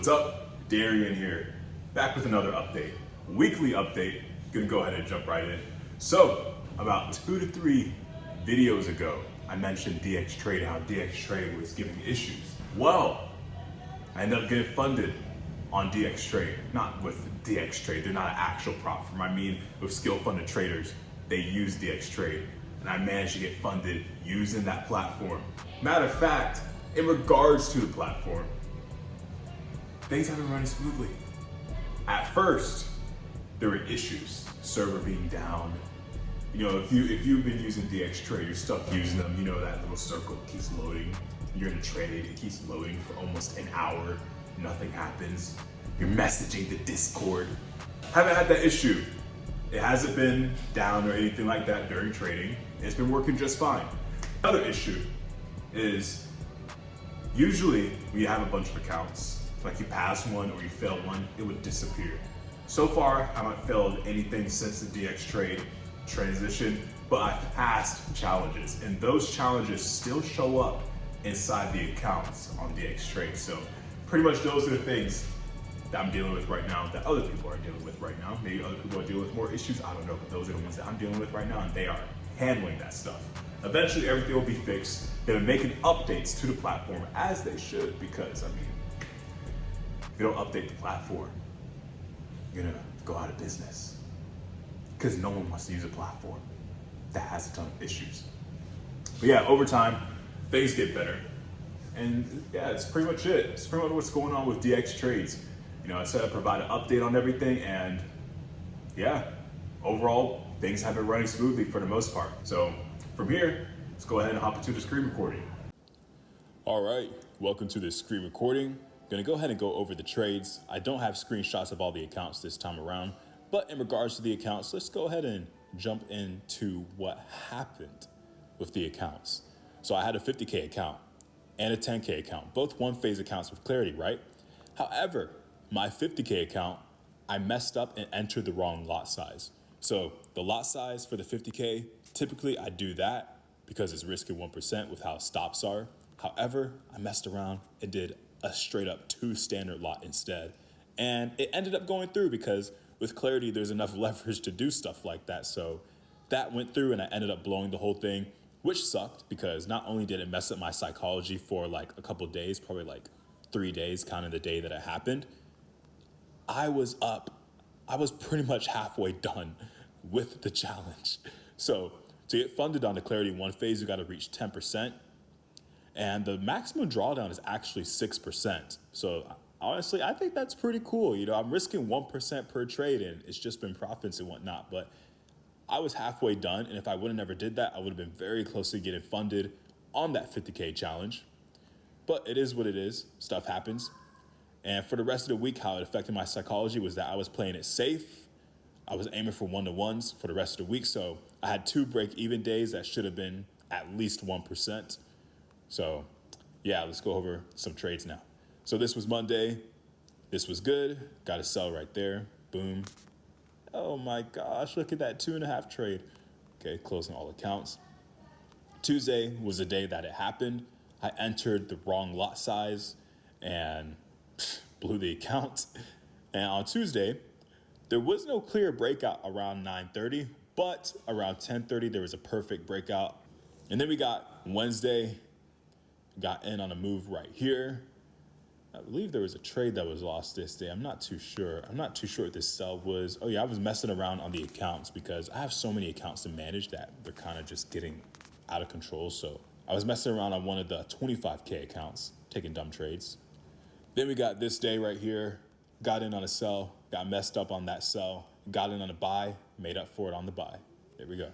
What's up? Darian here, back with another update. Weekly update, gonna go ahead and jump right in. So, about 2 to 3 videos ago, I mentioned DXTrade, how DXTrade was giving me issues. Well, I ended up getting funded on DXTrade, not with DXTrade, they're not an actual prop firm. I mean, with skill funded traders, they use DXTrade, and I managed to get funded using that platform. Matter of fact, in regards to the platform, things have been running smoothly. At first, there were issues, server being down. You know, if you've been using DXTrade, you're stuck using them, you know that little circle keeps loading. You're in a trade, it keeps loading for almost an hour, nothing happens. You're messaging the Discord. Haven't had that issue. It hasn't been down or anything like that during trading. It's been working just fine. Another issue is usually when you have a bunch of accounts, like you pass one or you fail one, it would disappear. So far, I haven't failed anything since the DXTrade transition, but I've passed challenges, and those challenges still show up inside the accounts on DXTrade. So pretty much those are the things that I'm dealing with right now, that other people are dealing with right now. Maybe other people are dealing with more issues, I don't know, but those are the ones that I'm dealing with right now, and they are handling that stuff. Eventually, everything will be fixed. They're making updates to the platform as they should, because, I mean, if you don't update the platform, you're gonna go out of business. Because no one wants to use a platform that has a ton of issues. But yeah, over time, things get better. And yeah, it's pretty much it. It's pretty much what's going on with DXTrades. You know, I said I'd provide an update on everything, and yeah, overall, things have been running smoothly for the most part. So from here, let's go ahead and hop into the screen recording. All right, welcome to this screen recording. Gonna go ahead and go over the trades. I don't have screenshots of all the accounts this time around, but in regards to the accounts, let's go ahead and jump into what happened with the accounts. So I had a 50K account and a 10K account, both one-phase accounts with Clarity, right? However, my 50K account, I messed up and entered the wrong lot size. So the lot size for the 50K, typically I do that because it's risky 1% with how stops are. However, I messed around and did a straight up 2 standard lot instead. And it ended up going through because with Clarity, there's enough leverage to do stuff like that. So that went through and I ended up blowing the whole thing, which sucked because not only did it mess up my psychology for like a couple days, probably like 3 days, counting the day that it happened, I was pretty much halfway done with the challenge. So to get funded on the Clarity one phase, you got to reach 10%. And the maximum drawdown is actually 6%. So honestly, I think that's pretty cool. You know, I'm risking 1% per trade and it's just been profits and whatnot. But I was halfway done. And if I would have never did that, I would have been very close to getting funded on that 50K challenge. But it is what it is. Stuff happens. And for the rest of the week, how it affected my psychology was that I was playing it safe. I was aiming for 1-to-1s for the rest of the week. So I had 2 break-even days that should have been at least 1%. So yeah, let's go over some trades now. So this was Monday. This was good. Got a sell right there. Boom. Oh my gosh, look at that 2.5 trade. Okay, closing all accounts. Tuesday was the day that it happened. I entered the wrong lot size and blew the account. And on Tuesday, there was no clear breakout around 9:30, but around 10:30, there was a perfect breakout. And then we got Wednesday, got in on a move right here. I believe there was a trade that was lost this day. I'm not too sure. I'm not too sure what this sell was. Oh yeah, I was messing around on the accounts because I have so many accounts to manage that they're kind of just getting out of control. So I was messing around on one of the 25K accounts, taking dumb trades. Then we got this day right here, got in on a sell, got messed up on that sell, got in on a buy, made up for it on the buy. There we go.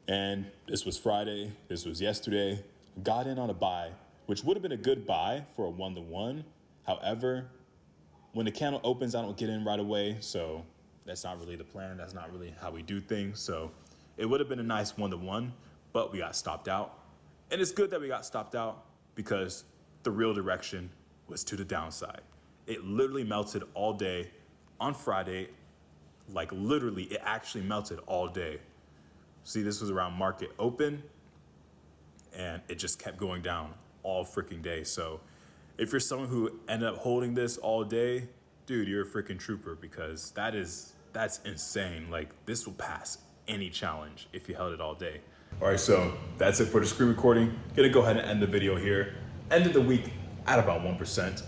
And this was Friday, this was yesterday, got in on a buy, which would have been a good buy for a 1-to-1. However, when the candle opens, I don't get in right away. So that's not really the plan. That's not really how we do things. So it would have been a nice 1-to-1, but we got stopped out. And it's good that we got stopped out because the real direction was to the downside. It literally melted all day on Friday. Like literally, it actually melted all day. See, this was around market open and it just kept going down all freaking day. So If you're someone who ended up holding this all day, dude, you're a freaking trooper, because that's insane. Like, this will pass any challenge if you held it all day. All right, so that's it for the screen recording. Gonna go ahead and end the video here. Ended the week at about 1%,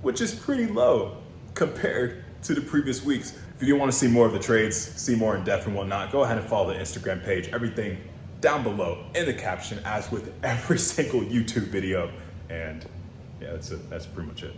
which is pretty low compared to the previous weeks. If you do want to see more of the trades, see more in depth and whatnot, go ahead and follow the Instagram page. Everything down below in the caption, as with every single YouTube video. And yeah, that's pretty much it.